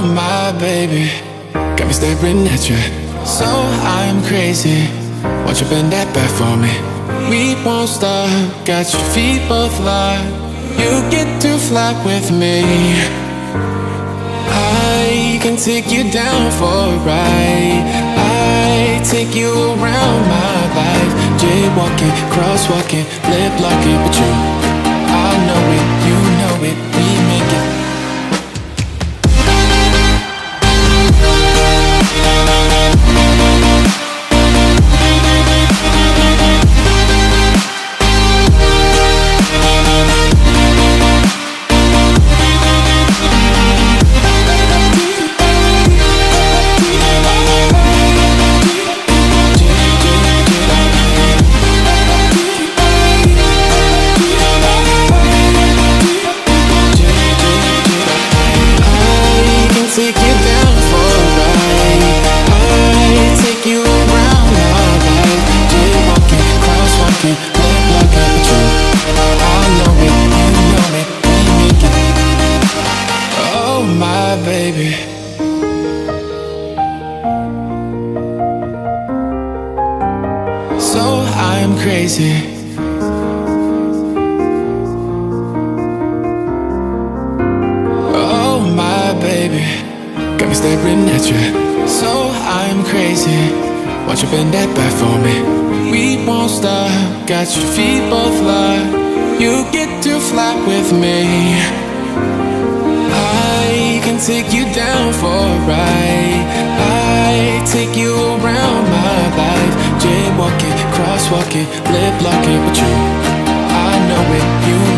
my baby, got me staring at you. So I'm crazy. Won't you bend that back for me? We won't stop. Got your feet both locked. You get to fly with me. I can take you down for a ride. I take you around my life. Jaywalking, crosswalking, lip locking with you. I know it, you know it, we make it. Baby, so I'm crazy. Oh my baby, got me staring at you. So I'm crazy. Won't you bend that back for me? We won't stop. Got your feet both locked. You get to fly with me. I can take you down for a ride. I take you around my life. Jaywalking, crosswalking, lip locking with you. I know it, you